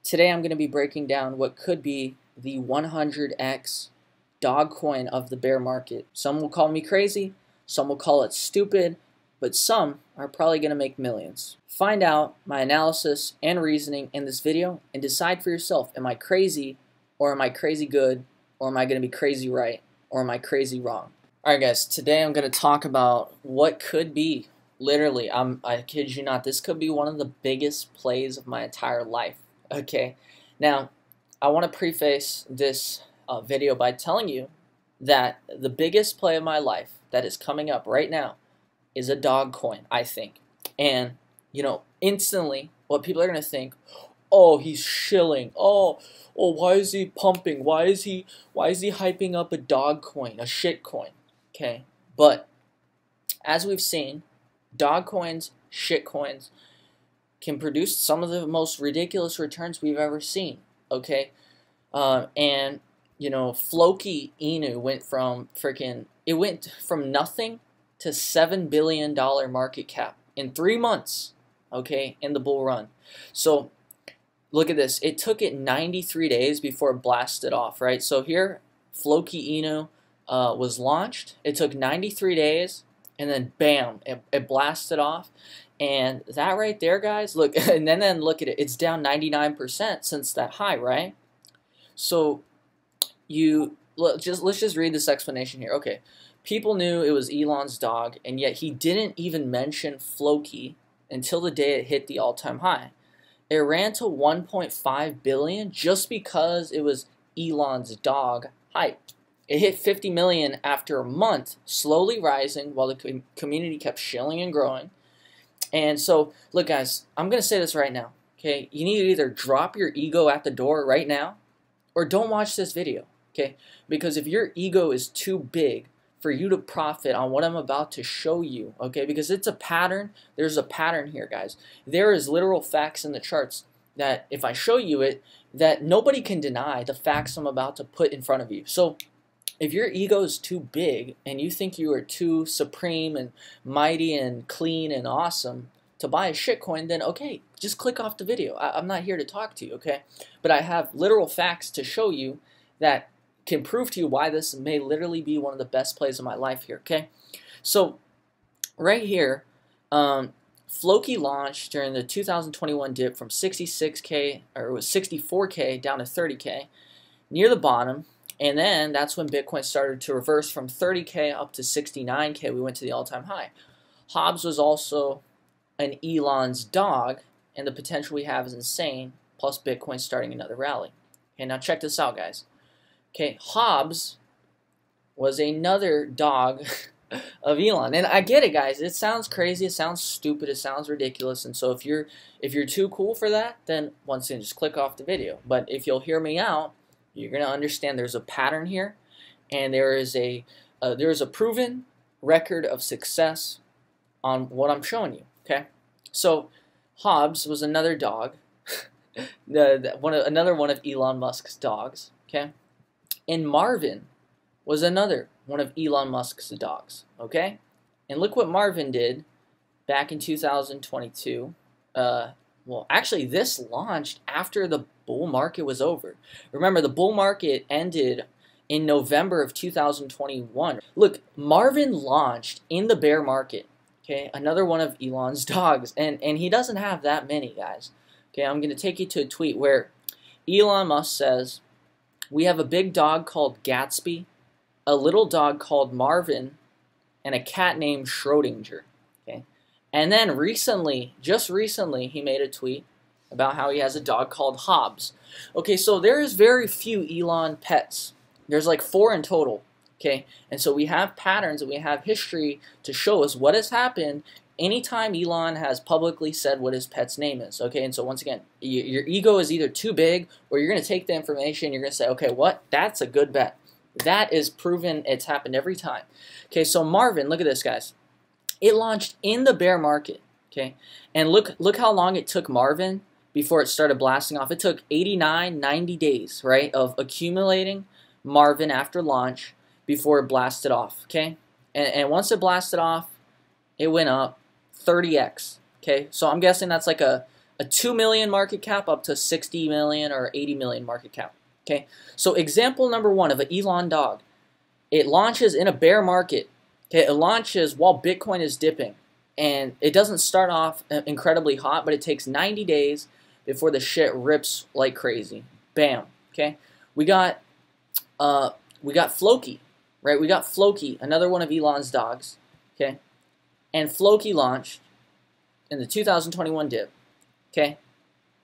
Today I'm going to be breaking down what could be the 100x dog coin of the bear market. Some will call me crazy, some will call it stupid, but some are probably going to make millions. Find out my analysis and reasoning in this video and decide for yourself, am I crazy, or am I crazy good, or am I going to be crazy right, or am I crazy wrong? Alright guys, today I'm going to talk about what could be, literally, I kid you not, this could be one of the biggest plays of my entire life. Okay, now I want to preface this video by telling you that the biggest play of my life that is coming up right now is a dog coin, I think. And, you know, instantly what people are going to think, oh, he's shilling, oh, why is he pumping, why is he hyping up a dog coin, a shit coin, okay? But as we've seen, dog coins, shit coins, can produce some of the most ridiculous returns we've ever seen, okay? And, you know, Floki went from nothing to $7 billion market cap in 3 months, okay, in the bull run. So, look at this. It took it 93 days before it blasted off, right? So here, Floki was launched. It took 93 days, and then bam, it blasted off. And that right there, guys, look, and then look at it. It's down 99% since that high, right? So let's just read this explanation here. Okay, people knew it was Elon's dog, and yet he didn't even mention Floki until the day it hit the all-time high. It ran to 1.5 billion just because it was Elon's dog hype. It hit 50 million after a month, slowly rising while the community kept shilling and growing. And so, look guys, I'm going to say this right now, okay? You need to either drop your ego at the door right now or don't watch this video, okay? Because if your ego is too big for you to profit on what I'm about to show you, okay? Because it's a pattern. There's a pattern here, guys. There is literal facts in the charts that if I show you it, that nobody can deny the facts I'm about to put in front of you. So, if your ego is too big and you think you are too supreme and mighty and clean and awesome to buy a shitcoin, then okay, just click off the video. I'm not here to talk to you, okay? But I have literal facts to show you that can prove to you why this may literally be one of the best plays of my life here, okay? So, right here, Floki launched during the 2021 dip from 66K, or it was 64K down to 30K, near the bottom. And then that's when Bitcoin started to reverse from 30K up to 69K. We went to the all-time high. Hobbes was also an Elon's dog, and the potential we have is insane, plus Bitcoin starting another rally. Okay, now check this out, guys. Okay, Hobbes was another dog of Elon. And I get it, guys. It sounds crazy, it sounds stupid, it sounds ridiculous. And so if you're too cool for that, then once again, just click off the video. But if you'll hear me out, you're going to understand there's a pattern here, and there is a proven record of success on what I'm showing you, okay? So Hobbes was another dog, another one of Elon Musk's dogs, okay? And Marvin was another one of Elon Musk's dogs, okay? And look what Marvin did back in 2022. Well, actually, this launched after the bull market was over. Remember, the bull market ended in November of 2021. Look, Marvin launched in the bear market, okay? Another one of Elon's dogs, and he doesn't have that many, guys. Okay, I'm going to take you to a tweet where Elon Musk says, "We have a big dog called Gatsby, a little dog called Marvin, and a cat named Schrodinger." Okay? And then recently, just recently, he made a tweet about how he has a dog called Hobbes. Okay, so there is very few Elon pets. There's like 4 in total, okay? And so we have patterns and we have history to show us what has happened anytime Elon has publicly said what his pet's name is, okay? And so once again, your ego is either too big, or you're going to take the information, you're going to say, okay, what? That's a good bet. That is proven, it's happened every time. Okay, so Marvin, look at this, guys. It launched in the bear market, okay? And look how long it took Marvin before it started blasting off. It took 89, 90 days, right, of accumulating Marvin after launch before it blasted off, okay? And once it blasted off, it went up 30x, okay? So I'm guessing that's like a a 2 million market cap up to 60 million or 80 million market cap. Okay, so example number one of an Elon dog. It launches in a bear market. Okay, it launches while Bitcoin is dipping, and it doesn't start off incredibly hot, but it takes 90 days before the shit rips like crazy. Bam. Okay, we got Floki, right? We got Floki, another one of Elon's dogs. Okay, and Floki launched in the 2021 dip. Okay,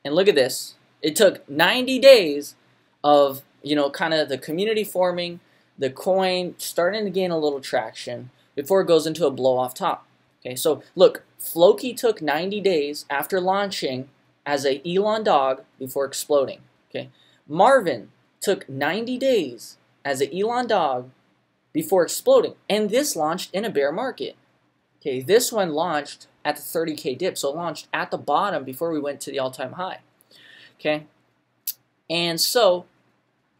and look at this. It took 90 days of, you know, kind of the community forming, the coin starting to gain a little traction before it goes into a blow off top. Okay, so look, Floki took 90 days after launching as a Elon dog before exploding. Okay, Marvin took 90 days as an Elon dog before exploding, and this launched in a bear market. Okay, this one launched at the 30K dip, so it launched at the bottom before we went to the all-time high. Okay, and so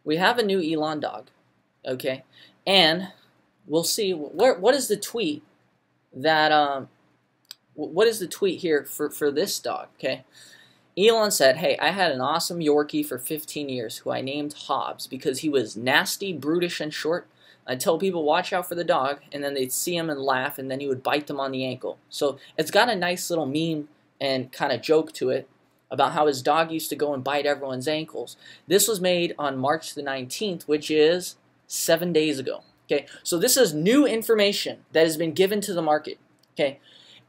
we have a new Elon dog. Okay, and we'll see what is the tweet that what is the tweet here for this dog. Okay, Elon said, "Hey, I had an awesome Yorkie for 15 years who I named Hobbes because he was nasty, brutish, and short. I'd tell people watch out for the dog, and then they'd see him and laugh, and then he would bite them on the ankle." So it's got a nice little meme and kind of joke to it about how his dog used to go and bite everyone's ankles. This was made on March the 19th, which is 7 days ago. Okay, so this is new information that has been given to the market. Okay,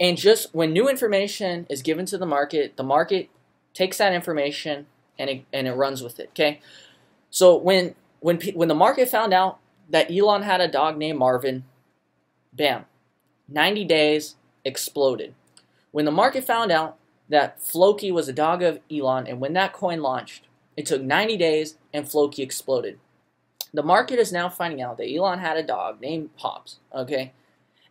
and just when new information is given to the market takes that information and it runs with it. Okay, so when the market found out that Elon had a dog named Marvin, bam, 90 days, exploded. When the market found out that Floki was a dog of Elon, and when that coin launched, it took 90 days and Floki exploded. The market is now finding out that Elon had a dog named Hobbes. Okay,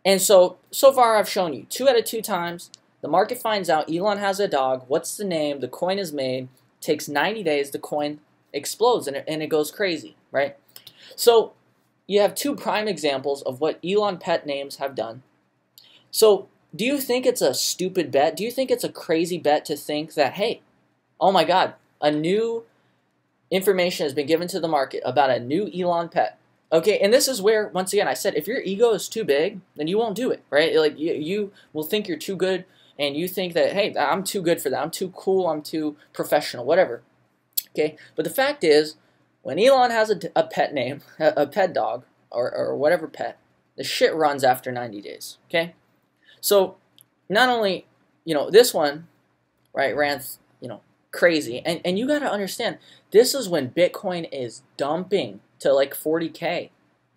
and so far I've shown you 2 out of 2 times the market finds out Elon has a dog. What's the name? The coin is made. Takes 90 days. The coin explodes and it goes crazy, right? So you have 2 prime examples of what Elon pet names have done. So do you think it's a stupid bet? Do you think it's a crazy bet to think that, hey, oh my God, a new information has been given to the market about a new Elon pet? Okay, and this is where, once again, I said, if your ego is too big, then you won't do it, right? Like, you will think you're too good, and you think that, hey, I'm too good for that. I'm too cool. I'm too professional, whatever. Okay, but the fact is, when Elon has a pet name, a pet dog, or whatever pet, the shit runs after 90 days, okay? So, not only, this one, right, ran, crazy. And you got to understand, this is when Bitcoin is dumping to like 40K,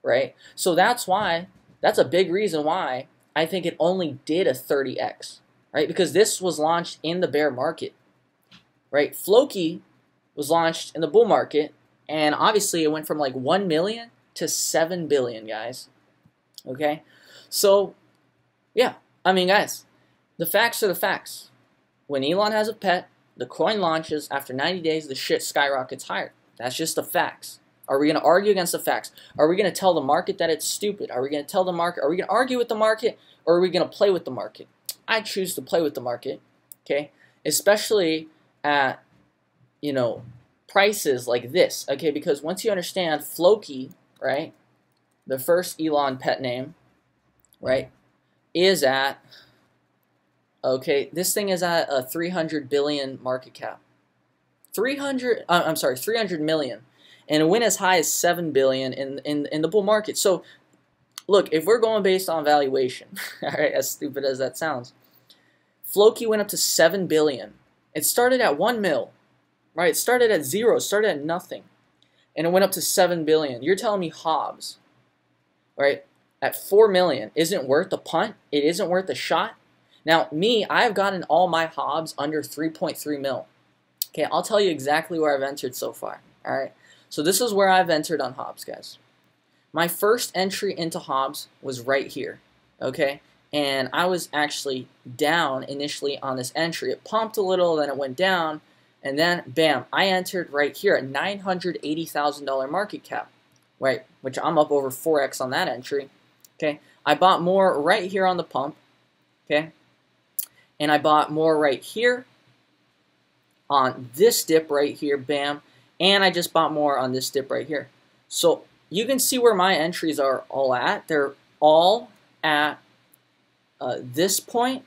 right? So that's a big reason why I think it only did a 30x, right? Because this was launched in the bear market, right? Floki was launched in the bull market, and obviously it went from like 1 million to 7 billion, guys. Okay? So, yeah. I mean, guys, the facts are the facts. When Elon has a pet, the coin launches. After 90 days, the shit skyrockets higher. That's just the facts. Are we going to argue against the facts? Are we going to tell the market that it's stupid? Are we going to tell the market? Are we going to argue with the market? Or are we going to play with the market? I choose to play with the market, okay? Especially at, prices like this, okay? Because once you understand Floki, right, the first Elon pet name, right, is at, okay, this thing is at a 300 billion market cap. 300 million. And it went as high as 7 billion in the bull market. So, look, if we're going based on valuation, all right, as stupid as that sounds, Floki went up to 7 billion. It started at 1 mil, right? It started at 0, started at nothing, and it went up to 7 billion. You're telling me Hobbes, right, at 4 million isn't worth the punt? It isn't worth the shot? Now, I've gotten all my Hobbes under 3.3 mil. Okay, I'll tell you exactly where I've entered so far, all right? So this is where I've entered on Hobbes, guys. My first entry into Hobbes was right here, okay? And I was actually down initially on this entry. It pumped a little, then it went down, and then, bam, I entered right here at $980,000 market cap, right? Which I'm up over 4x on that entry, okay? I bought more right here on the pump, okay? And I bought more right here, on this dip right here, bam, and I just bought more on this dip right here. So you can see where my entries are all at. They're all at this point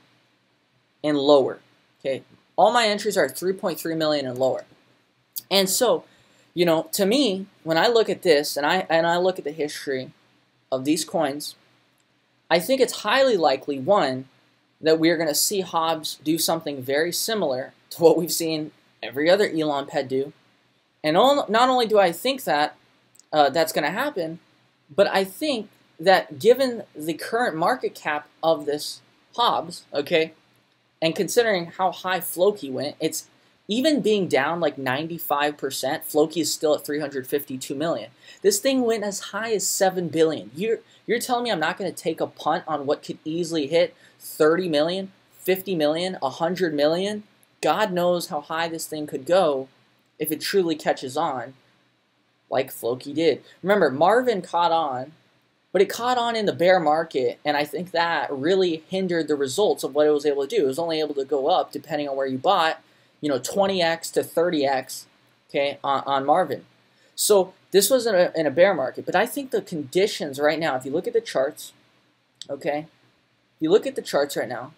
and lower. Okay, all my entries are 3.3 million and lower. And so, you know, to me, when I look at this and I look at the history of these coins, I think it's highly likely, one, that we are going to see Hobbes do something very similar to what we've seen every other Elon ped do. And not only do I think that that's going to happen, but I think that given the current market cap of this Hobbes, okay, and considering how high Floki went, it's even being down like 95%, Floki is still at 352 million. This thing went as high as 7 billion. You're telling me I'm not going to take a punt on what could easily hit 30 million, 50 million, 100 million? God knows how high this thing could go if it truly catches on like Floki did. Remember, Marvin caught on, but it caught on in the bear market, and I think that really hindered the results of what it was able to do. It was only able to go up, depending on where you bought, you know, 20x to 30x, okay, on Marvin. So this was in a bear market, but I think the conditions right now, if you look at the charts, okay, if you look at the charts right now,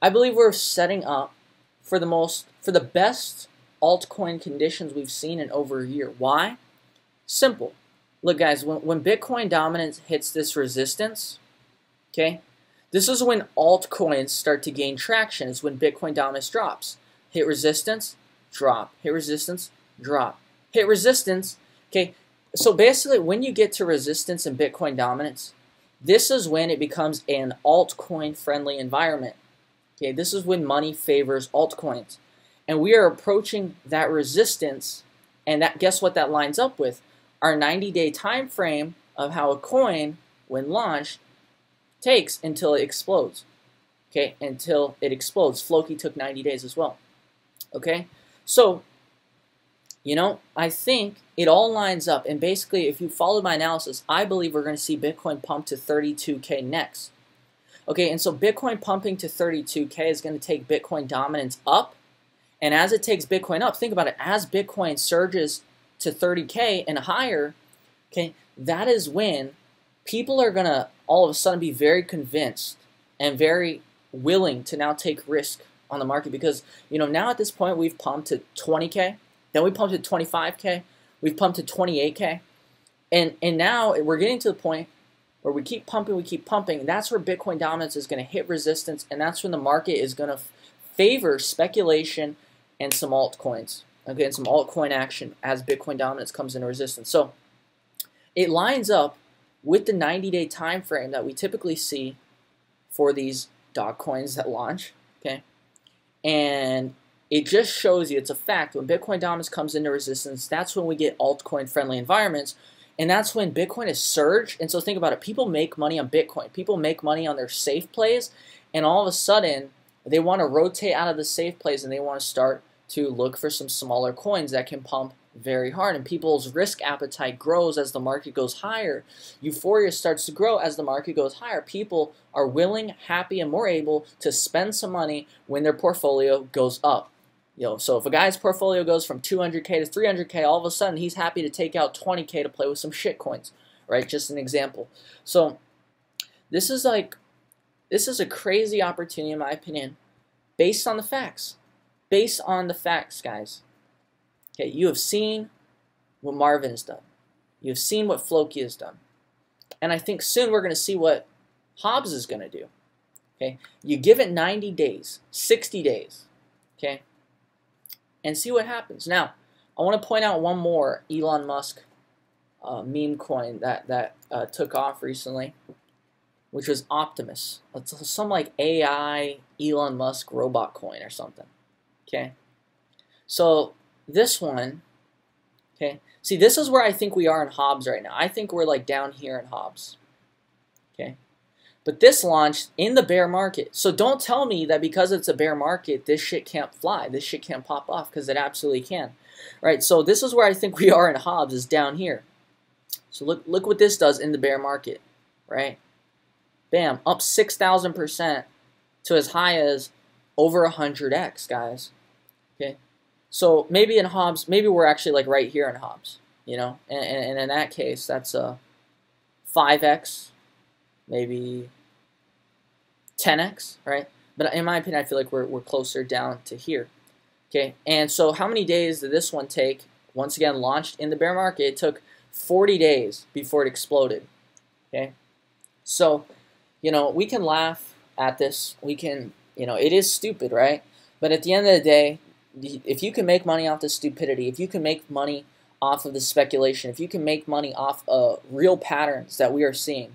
I believe we're setting up for the best altcoin conditions we've seen in over a year. Why? Simple. Look, guys, when Bitcoin dominance hits this resistance, okay, this is when altcoins start to gain traction. It's when Bitcoin dominance drops. Hit resistance, drop. Hit resistance, drop. Hit resistance, okay. So basically, when you get to resistance in Bitcoin dominance, this is when it becomes an altcoin-friendly environment. Okay, this is when money favors altcoins. And we are approaching that resistance, and that, guess what that lines up with? Our 90-day time frame of how a coin, when launched, takes until it explodes. Okay, until it explodes. Floki took 90 days as well. Okay, so, you know, I think it all lines up. And basically, if you follow my analysis, I believe we're going to see Bitcoin pump to 32K next. Okay, and so Bitcoin pumping to 32K is going to take Bitcoin dominance up. And as it takes Bitcoin up, think about it, as Bitcoin surges to 30K and higher, okay, that is when people are going to all of a sudden be very convinced and very willing to now take risk on the market, because, you know, now at this point we've pumped to 20K, then we pumped to 25K, we've pumped to 28K, and now we're getting to the point where we keep pumping, and that's where Bitcoin dominance is going to hit resistance, and that's when the market is going to favor speculation and some altcoins, okay, and some altcoin action as Bitcoin dominance comes into resistance. So it lines up with the 90-day time frame that we typically see for these dog coins that launch, okay, and it just shows you, it's a fact, when Bitcoin dominance comes into resistance, that's when we get altcoin-friendly environments. And that's when Bitcoin is surged. And so think about it. People make money on Bitcoin. People make money on their safe plays. And all of a sudden, they want to rotate out of the safe plays and they want to start to look for some smaller coins that can pump very hard. And people's risk appetite grows as the market goes higher. Euphoria starts to grow as the market goes higher. People are willing, happy, and more able to spend some money when their portfolio goes up. You know, so if a guy's portfolio goes from 200K to 300K, all of a sudden he's happy to take out 20K to play with some shit coins, right? Just an example. So this is a crazy opportunity in my opinion, based on the facts. Based on the facts, guys. Okay, you have seen what Marvin has done. You have seen what Floki has done. And I think soon we're going to see what Hobbes is going to do. Okay, you give it 90 days, 60 days, okay, and see what happens. Now, I want to point out one more Elon Musk meme coin that took off recently, which was Optimus. It's some like AI Elon Musk robot coin or something. Okay, so this one, okay, see, this is where I think we are in Hobbes right now. I think we're like down here in Hobbes. Okay, but this launched in the bear market. So don't tell me that because it's a bear market, this shit can't fly. This shit can't pop off, because it absolutely can. Right, so this is where I think we are in Hobbes, is down here. So look what this does in the bear market, right? Bam, up 6,000% to as high as over 100x, guys. Okay, So maybe in Hobbes, maybe we're actually like right here in Hobbes, you know, and in that case, that's a 5x, maybe 10x, right? But in my opinion, I feel like we're closer down to here. Okay, and so how many days did this one take? Once again, launched in the bear market, it took 40 days before it exploded. Okay, so, you know, we can laugh at this. We can, you know, it is stupid, right? But at the end of the day, if you can make money off the stupidity, if you can make money off of the speculation, if you can make money off of real patterns that we are seeing,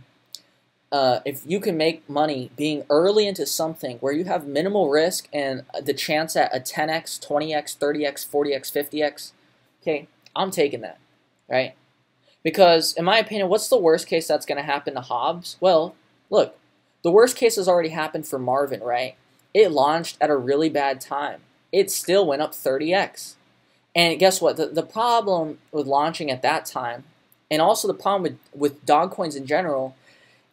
if you can make money being early into something where you have minimal risk and the chance at a 10x, 20x, 30x, 40x, 50x, okay, I'm taking that, right? Because in my opinion, what's the worst case that's going to happen to Hobbes? Well, look, the worst case has already happened for Marvin, right? It launched at a really bad time. It still went up 30x. And guess what? The problem with launching at that time, and also the problem with dog coins in general,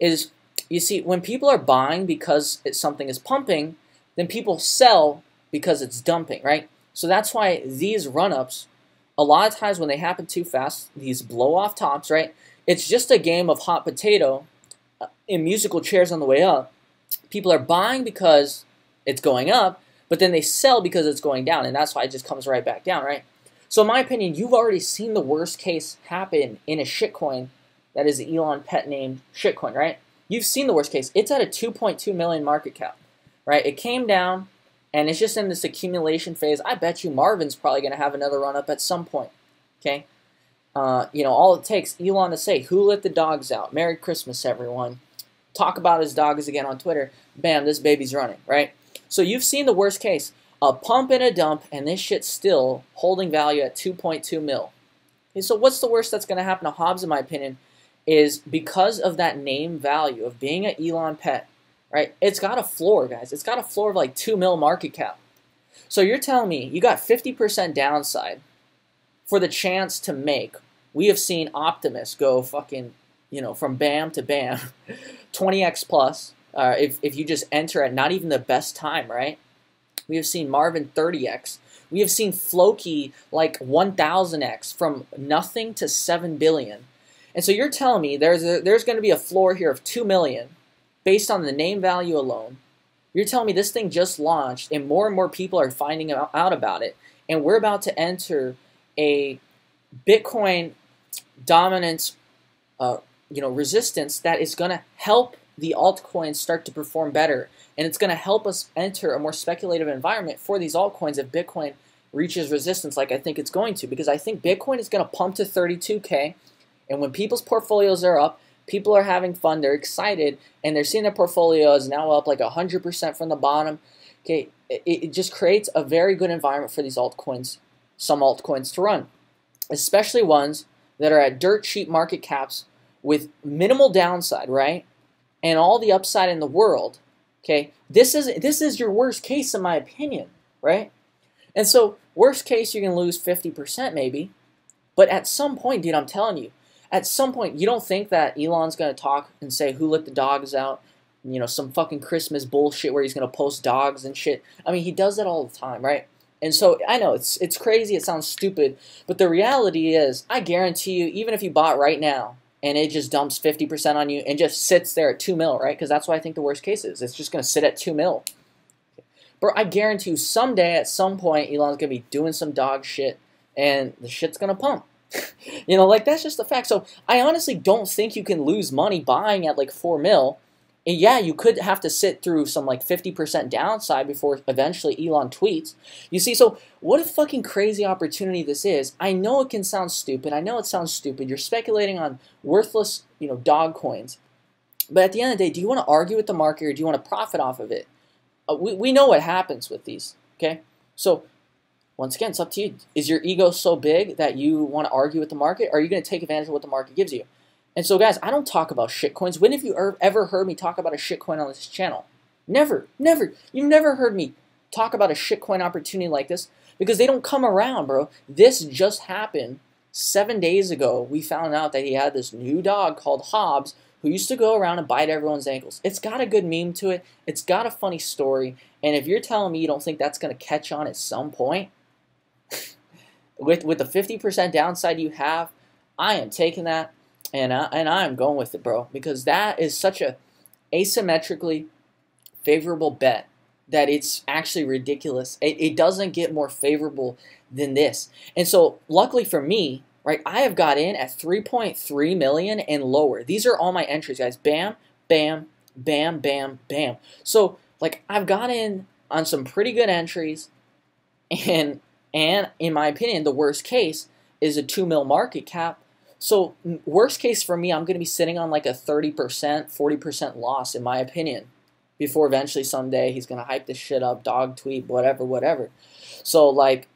is, you see, when people are buying because something is pumping, then people sell because it's dumping, right? So that's why these run-ups, a lot of times when they happen too fast, these blow-off tops, right? It's just a game of hot potato in musical chairs on the way up. People are buying because it's going up, but then they sell because it's going down, and that's why it just comes right back down, right? So in my opinion, you've already seen the worst case happen in a shitcoin that is Elon pet named shitcoin, right? You've seen the worst case. It's at a 2.2 million market cap, right? It came down, and it's just in this accumulation phase. I bet you Marvin's probably going to have another run-up at some point, okay? You know, all it takes, Elon to say, who let the dogs out? Merry Christmas, everyone. Talk about his dogs again on Twitter. Bam, this baby's running, right? So you've seen the worst case. A pump and a dump, and this shit's still holding value at 2.2 mil. Okay, so what's the worst that's going to happen to Hobbes, in my opinion, is because of that name value of being an Elon pet, right? It's got a floor, guys. It's got a floor of like 2 mil market cap. So you're telling me you got 50% downside for the chance to make. We have seen Optimus go fucking, you know, from bam to bam, 20x plus, if you just enter at not even the best time, right? We have seen Marvin 30x. We have seen Floki like 1000x from nothing to 7 billion. And so you're telling me there's going to be a floor here of 2 million based on the name value alone. You're telling me this thing just launched and more people are finding out about it, and we're about to enter a Bitcoin dominance resistance that is going to help the altcoins start to perform better, and it's going to help us enter a more speculative environment for these altcoins if Bitcoin reaches resistance like I think it's going to, because I think Bitcoin is going to pump to 32K. And when people's portfolios are up, people are having fun, they're excited, and they're seeing their portfolios now up like 100% from the bottom. Okay, it just creates a very good environment for these altcoins, some altcoins to run, especially ones that are at dirt cheap market caps with minimal downside, right? And all the upside in the world. Okay, this is your worst case in my opinion, right? And so worst case, you can lose 50% maybe, but at some point, dude, I'm telling you, at some point, you don't think that Elon's going to talk and say, who let the dogs out? You know, some fucking Christmas bullshit where he's going to post dogs and shit. I mean, he does that all the time, right? And so, I know, it's crazy, it sounds stupid, but the reality is, I guarantee you, even if you bought right now, and it just dumps 50% on you, and just sits there at 2 mil, right? Because that's what I think the worst case is. It's just going to sit at 2 mil. Bro, I guarantee you, someday, at some point, Elon's going to be doing some dog shit, and the shit's going to pump. You know, like, that's just a fact. So I honestly don't think you can lose money buying at like 4 mil. And yeah, you could have to sit through some like 50% downside before eventually Elon tweets. You see, so what a fucking crazy opportunity this is. I know it can sound stupid. I know it sounds stupid. You're speculating on worthless, you know, dog coins. But at the end of the day, do you want to argue with the market or do you want to profit off of it? We know what happens with these, okay? So once again, it's up to you. Is your ego so big that you want to argue with the market, or are you going to take advantage of what the market gives you? And so, guys, I don't talk about shitcoins. When have you ever heard me talk about a shitcoin on this channel? Never, never. You've never heard me talk about a shitcoin opportunity like this because they don't come around, bro. This just happened 7 days ago. We found out that he had this new dog called Hobbes who used to go around and bite everyone's ankles. It's got a good meme to it. It's got a funny story. And if you're telling me you don't think that's going to catch on at some point, with the 50% downside you have, I am taking that, and I am going with it, bro, because that is such a asymmetrically favorable bet that it's actually ridiculous. It doesn't get more favorable than this. And so luckily for me, right, I have got in at 3.3 million and lower. These are all my entries, guys. Bam, bam, bam, bam, bam. So like I've got in on some pretty good entries, and in my opinion, the worst case is a 2 mil market cap. So worst case for me, I'm going to be sitting on like a 30%, 40% loss in my opinion, before eventually someday he's going to hype this shit up, dog tweet, whatever. So like,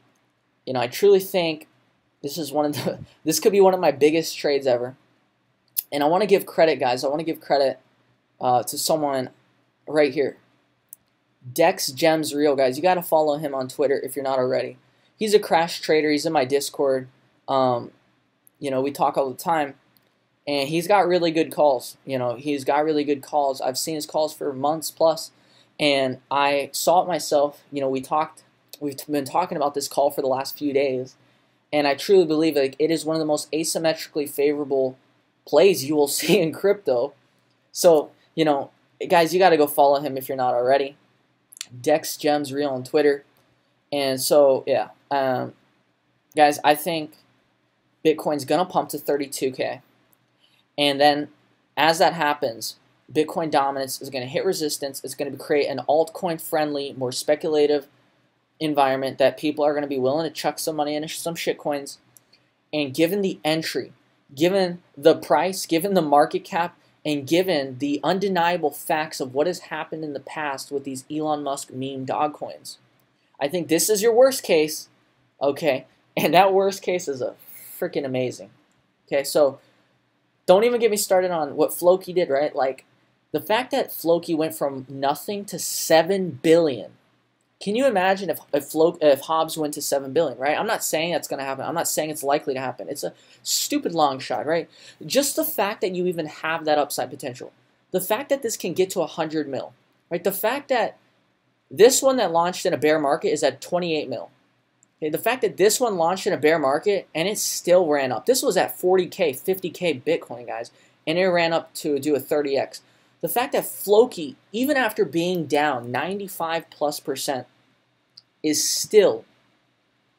you know, I truly think this is this could be one of my biggest trades ever. And I want to give credit, guys. I want to give credit to someone right here. Dex Gems Real, guys. You got to follow him on Twitter if you're not already. He's a crash trader. He's in my Discord. You know, we talk all the time. And he's got really good calls. You know, he's got really good calls. I've seen his calls for months plus. And I saw it myself. You know, we've been talking about this call for the last few days. And I truly believe like it is one of the most asymmetrically favorable plays you will see in crypto. So, you know, guys, you got to go follow him if you're not already. Dex Gems Real on Twitter. And so, yeah. Guys, I think Bitcoin's going to pump to 32K. And then as that happens, Bitcoin dominance is going to hit resistance. It's going to create an altcoin-friendly, more speculative environment that people are going to be willing to chuck some money into some shitcoins. And given the entry, given the price, given the market cap, and given the undeniable facts of what has happened in the past with these Elon Musk meme dog coins, I think this is your worst case, okay? And that worst case is a freaking amazing. Okay, so don't even get me started on what Floki did, right? Like, the fact that Floki went from nothing to 7 billion. Can you imagine if Hobbes went to 7 billion, right? I'm not saying that's going to happen. I'm not saying it's likely to happen. It's a stupid long shot, right? Just the fact that you even have that upside potential. The fact that this can get to 100 mil, right? The fact that this one that launched in a bear market is at 28 mil. Okay, the fact that this one launched in a bear market and it still ran up. This was at 40K, 50K Bitcoin, guys, and it ran up to do a 30x. The fact that Floki, even after being down 95+%, is still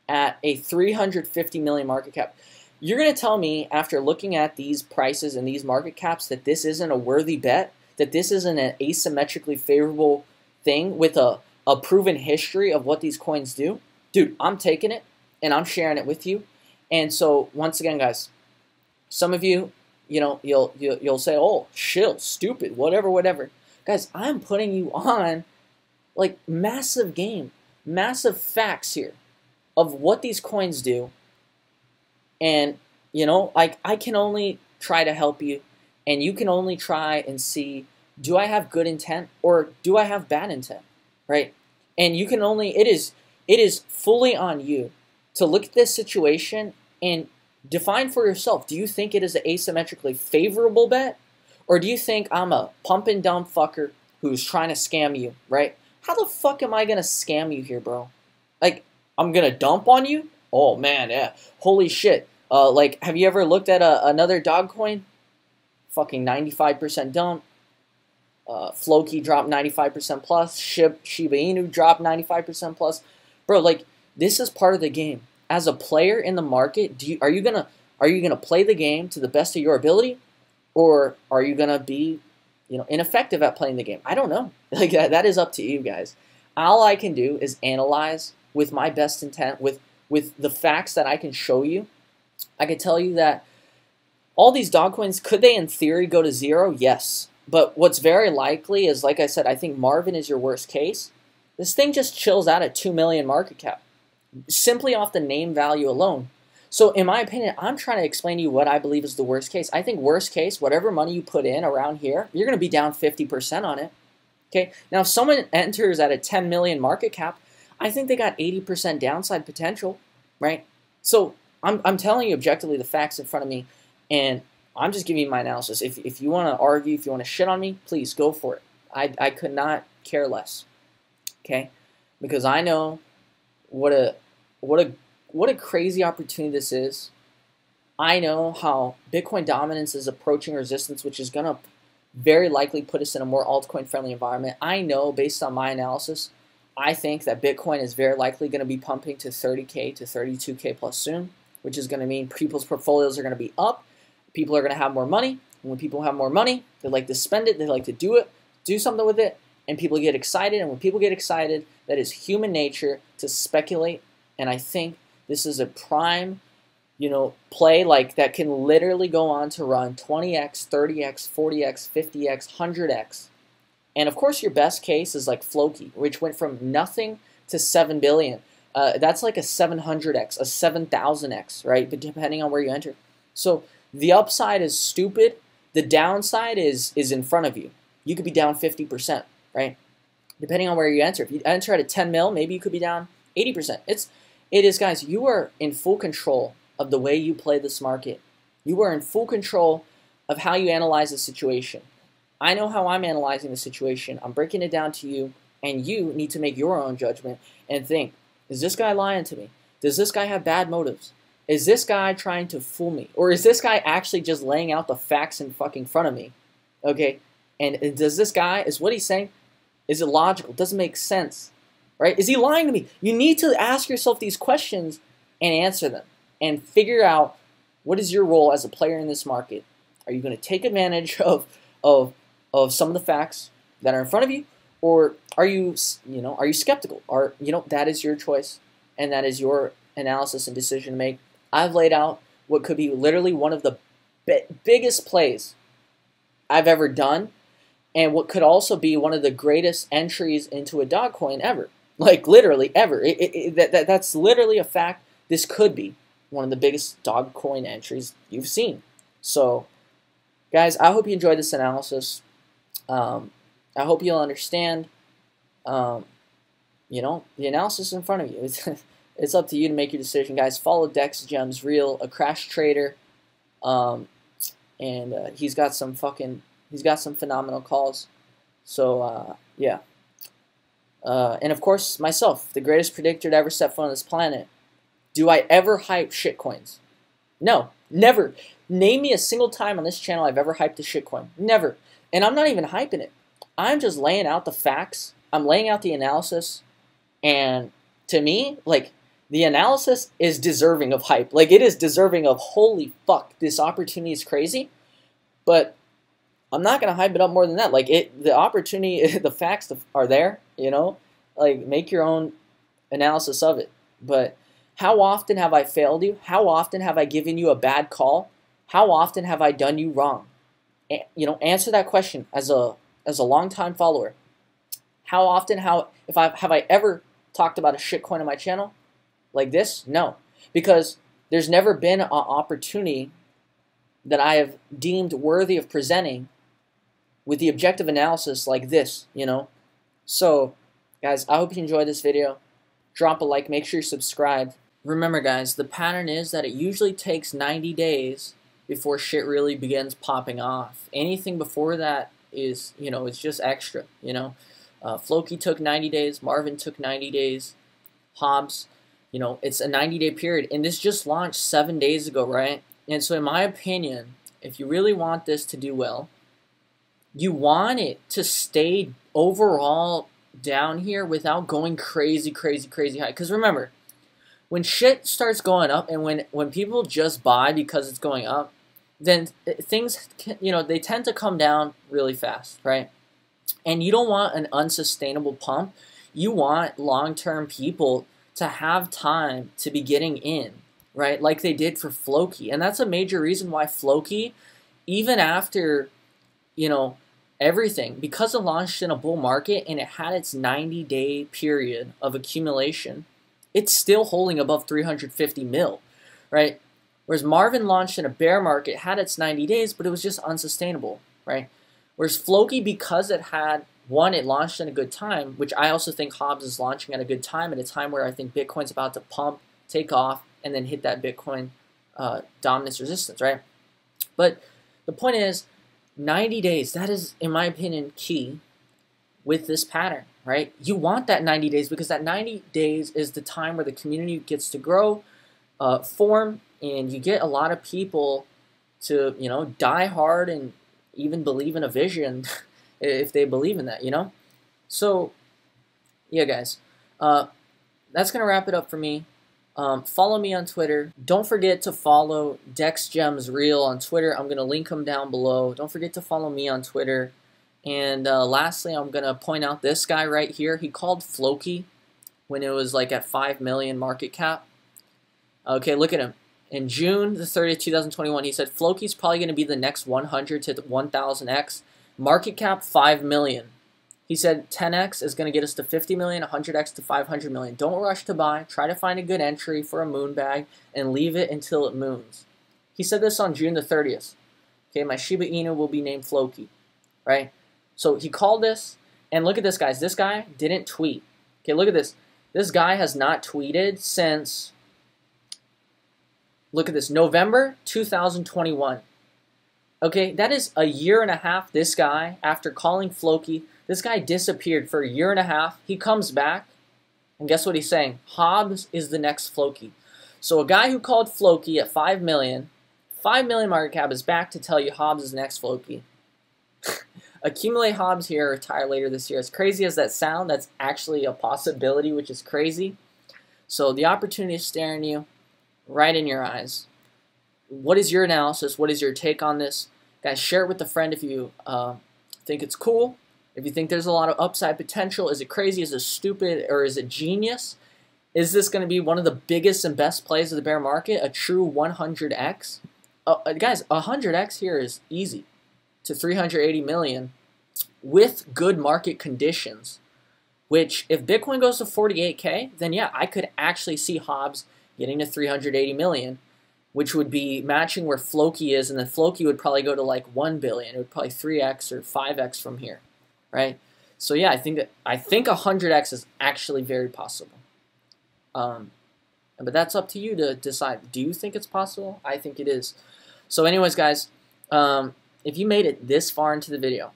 at a 350 million market cap. You're going to tell me after looking at these prices and these market caps that this isn't a worthy bet, that this isn't an asymmetrically favorable thing with a proven history of what these coins do? Dude, I'm taking it, and I'm sharing it with you. And so, once again, guys, some of you, you know, you'll say, oh, chill, stupid, whatever. Guys, I'm putting you on, like, massive game, massive facts here of what these coins do. And, you know, like, I can only try to help you, and you can only try and see, do I have good intent or do I have bad intent, right? And you can only, it is fully on you to look at this situation and define for yourself. Do you think it is an asymmetrically favorable bet? Or do you think I'm a pump and dump fucker who's trying to scam you, right? How the fuck am I going to scam you here, bro? Like, I'm going to dump on you? Oh, man, yeah. Holy shit. Like, have you ever looked at another dog coin? Fucking 95% dump. Floki dropped 95% plus. SHIB, Shiba Inu dropped 95% plus. Bro, like, this is part of the game. As a player in the market, are you gonna play the game to the best of your ability, or are you gonna be, you know, ineffective at playing the game? I don't know. Like, that is up to you guys. All I can do is analyze with my best intent, with the facts that I can show you. I can tell you that all these dog coins, could they in theory go to zero? Yes. But what's very likely is, like I said, I think Marvin is your worst case. This thing just chills out at 2 million market cap, simply off the name value alone. So in my opinion, I'm trying to explain to you what I believe is the worst case. I think worst case, whatever money you put in around here, you're going to be down 50% on it. Okay. Now, if someone enters at a 10 million market cap, I think they got 80% downside potential, right? So I'm telling you objectively the facts in front of me, and I'm just giving you my analysis. If you want to argue, if you want to shit on me, please go for it. I could not care less. Okay, because I know what a what a crazy opportunity this is. I know how Bitcoin dominance is approaching resistance, which is going to very likely put us in a more altcoin friendly environment. I know, based on my analysis, I think that Bitcoin is very likely going to be pumping to 30K to 32K plus soon, which is going to mean people's portfolios are going to be up. People are going to have more money. And when people have more money, they like to spend it. They like to do something with it. And people get excited. And when people get excited, that is human nature to speculate. And I think this is a prime, play like that can literally go on to run 20x, 30x, 40x, 50x, 100x. And of course, your best case is like Floki, which went from nothing to 7 billion. That's like a 700x, a 7,000x, right? But depending on where you enter. So the upside is stupid. The downside is in front of you. You could be down 50%, right? Depending on where you enter. If you enter at a 10 mil, maybe you could be down 80%. It is, guys, you are in full control of the way you play this market. You are in full control of how you analyze the situation. I know how I'm analyzing the situation. I'm breaking it down to you, and you need to make your own judgment and think, is this guy lying to me? Does this guy have bad motives? Is this guy trying to fool me? Or is this guy actually just laying out the facts in fucking front of me? Okay? And does this guy, is what he's saying, is it logical? Does it make sense? Right? Is he lying to me? You need to ask yourself these questions and answer them. And figure out what is your role as a player in this market. Are you going to take advantage of some of the facts that are in front of you, or are you skeptical? Or that is your choice, and that is your analysis and decision to make. I've laid out what could be literally one of the biggest plays I've ever done, and what could also be one of the greatest entries into a Dogecoin ever. Like literally ever. That's literally a fact. This could be one of the biggest Dogecoin entries you've seen. So, guys, I hope you enjoyed this analysis. I hope you'll understand, the analysis in front of you. It's up to you to make your decision, guys. Follow Dex Gems Real, a crash trader, and he's got some phenomenal calls. So, yeah. And of course, myself, the greatest predictor to ever set foot on this planet. Do I ever hype shitcoins? No, never. Name me a single time on this channel I've ever hyped a shitcoin. Never. And I'm not even hyping it. I'm just laying out the facts. I'm laying out the analysis. And to me, like, the analysis is deserving of hype. Like, it is deserving of, holy fuck, this opportunity is crazy. But I'm not going to hype it up more than that. Like, the opportunity, the facts are there, Like, make your own analysis of it. But how often have I failed you? How often have I given you a bad call? How often have I done you wrong? Answer that question as a longtime follower. How often? Have I ever talked about a shitcoin on my channel like this? No, because there's never been an opportunity that I have deemed worthy of presenting with the objective analysis like this. So, guys, I hope you enjoyed this video. Drop a like. Make sure you're subscribed. Remember, guys, the pattern is that it usually takes 90 days before shit really begins popping off. Anything before that is, it's just extra, Floki took 90 days. Marvin took 90 days. Hobbes, it's a 90-day period. And this just launched 7 days ago, right? And so in my opinion, if you really want this to do well, you want it to stay overall down here without going crazy, crazy, crazy high. Because remember, when shit starts going up and when people just buy because it's going up, then things, they tend to come down really fast, right? And you don't want an unsustainable pump. You want long-term people to have time to be getting in, right? Like they did for Floki. And that's a major reason why Floki, even after, everything, because it launched in a bull market and it had its 90-day period of accumulation, it's still holding above 350 mil, right? Whereas Marvin launched in a bear market, had its 90 days, but it was just unsustainable, right? Whereas Floki, because it launched in a good time, which I also think Hobbes is launching at a good time, at a time where I think Bitcoin's about to pump, take off, and then hit that Bitcoin dominance resistance, right? But the point is, 90 days, that is, in my opinion, key with this pattern, right? You want that 90 days because that 90 days is the time where the community gets to grow, form, and you get a lot of people to, you know, die hard and even believe in a vision if they believe in that, you know? So, yeah, guys, that's going to wrap it up for me. Follow me on Twitter. Don't forget to follow DexGems Real on Twitter. I'm going to link him down below. Don't forget to follow me on Twitter. And lastly, I'm going to point out this guy right here. He called Floki when it was like at 5 million market cap. Okay, look at him. In June the 30th, 2021, he said Floki's probably going to be the next 100 to 1000x. Market cap 5 million. He said 10x is going to get us to 50 million, 100x to 500 million. Don't rush to buy. Try to find a good entry for a moon bag and leave it until it moons. He said this on June the 30th. Okay, my Shiba Inu will be named Floki, right? So he called this, and look at this, guys. This guy didn't tweet. Okay, look at this. This guy has not tweeted since, look at this, November 2021. Okay, that is a year and a half. This guy, after calling Floki, this guy disappeared for a year and a half. He comes back, and guess what he's saying? Hobbes is the next Floki. So a guy who called Floki at 5 million market cap is back to tell you Hobbes is the next Floki. Accumulate Hobbes here, retire later this year. As crazy as that sounds, that's actually a possibility, which is crazy. So the opportunity is staring you right in your eyes. What is your analysis? What is your take on this? Guys, share it with a friend if you think it's cool. If you think there's a lot of upside potential. Is it crazy? Is it stupid? Or is it genius? Is this going to be one of the biggest and best plays of the bear market? A true 100x? Guys, 100x here is easy to 380 million with good market conditions. Which, if Bitcoin goes to 48K, then yeah, I could actually see Hobbes getting to 380 million. Which would be matching where Floki is, and then Floki would probably go to like 1 billion. It would probably 3x or 5x from here, right? So yeah, I think 100x is actually very possible. But that's up to you to decide. Do you think it's possible? I think it is. So anyways, guys, if you made it this far into the video,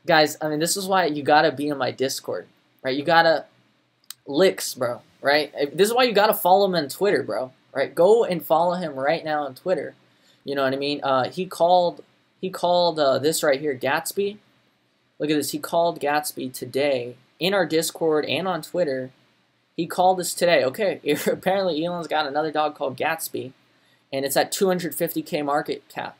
guys, I mean, this is why you gotta be in my Discord, right? You gotta licks, bro. Right? This is why you got to follow him on Twitter, bro. Right? Go and follow him right now on Twitter. You know what I mean? He called this right here, Gatsby. Look at this. He called Gatsby today in our Discord and on Twitter. He called us today. Okay, apparently Elon's got another dog called Gatsby, and it's at 250K market cap.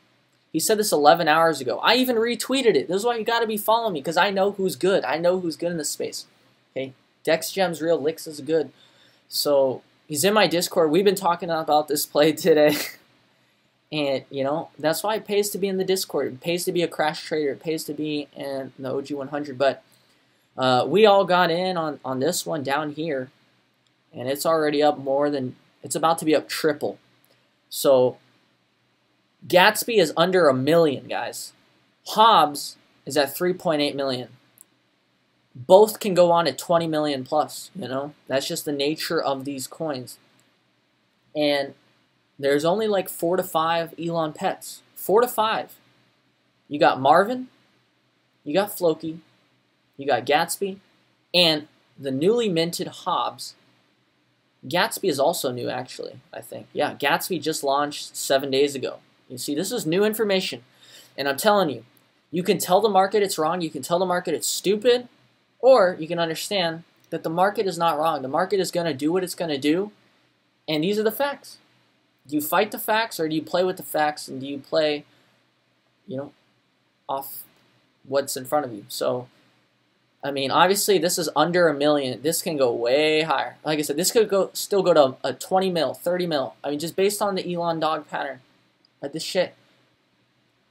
He said this 11 hours ago. I even retweeted it. This is why you got to be following me, because I know who's good. I know who's good in this space. Okay? DexGems Real, Licks is good. So he's in my Discord. We've been talking about this play today. And, you know, that's why it pays to be in the Discord. It pays to be a crash trader. It pays to be in the OG 100. But we all got in on this one down here. And it's already up more than, it's about to be up triple. So Gatsby is under 1 million, guys. Hobbes is at 3.8 million. Both can go on at 20 million plus, you know? That's just the nature of these coins. And there's only like 4 to 5 Elon pets. 4 to 5. You got Marvin, you got Floki, you got Gatsby, and the newly minted Hobbes. Gatsby is also new, actually, I think. Yeah, Gatsby just launched 7 days ago. You see, this is new information. And I'm telling you, you can tell the market it's wrong, you can tell the market it's stupid, or you can understand that the market is not wrong. The market is going to do what it's going to do, and these are the facts. Do you fight the facts, or do you play with the facts, and do you play, you know, off what's in front of you? So, I mean, obviously, this is under 1 million. This can go way higher. Like I said, this could still go to a 20 mil, 30 mil. I mean, just based on the Elon dog pattern. Like this shit.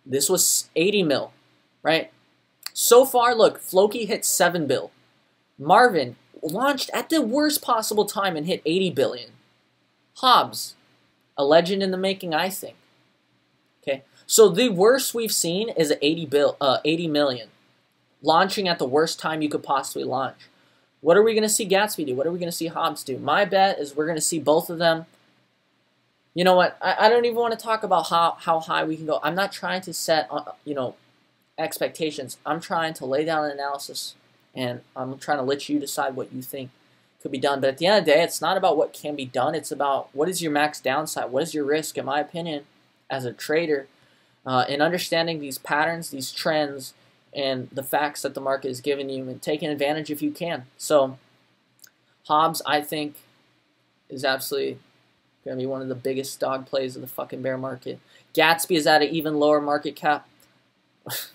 This was 80 mil, right? So far, look, Floki hit 7 bill. Marvin launched at the worst possible time and hit 80 billion. Hobbes, a legend in the making, I think. Okay, so the worst we've seen is 80 million. Launching at the worst time you could possibly launch. What are we going to see Gatsby do? What are we going to see Hobbes do? My bet is we're going to see both of them. You know what? I don't even want to talk about how high we can go. I'm not trying to set, you know, expectations. I'm trying to lay down an analysis, and I'm trying to let you decide what you think. could be done. But at the end of the day, it's not about what can be done. It's about what is your max downside? What is your risk, in my opinion, as a trader, in understanding these patterns, these trends, and the facts that the market is giving you, and taking advantage if you can. So Hobbes, I think, is absolutely going to be one of the biggest dog plays of the fucking bear market. Gatsby is at an even lower market cap.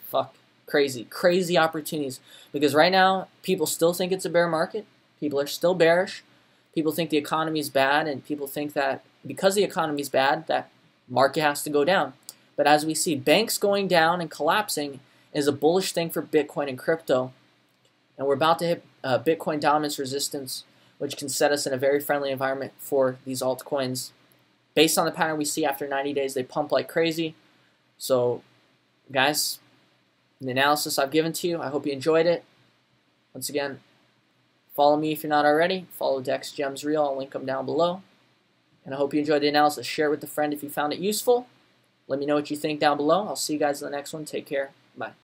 Fuck. Crazy opportunities. Because right now, people still think it's a bear market. People are still bearish. People think the economy is bad, and people think that because the economy is bad, that market has to go down. But as we see, banks going down and collapsing is a bullish thing for Bitcoin and crypto. And we're about to hit Bitcoin dominance resistance, which can set us in a very friendly environment for these altcoins. Based on the pattern we see after 90 days, they pump like crazy. So, guys, the analysis I've given to you, I hope you enjoyed it. Once again, follow me if you're not already. Follow Dex Gems Real. I'll link them down below. And I hope you enjoyed the analysis. Share it with a friend if you found it useful. Let me know what you think down below. I'll see you guys in the next one. Take care. Bye.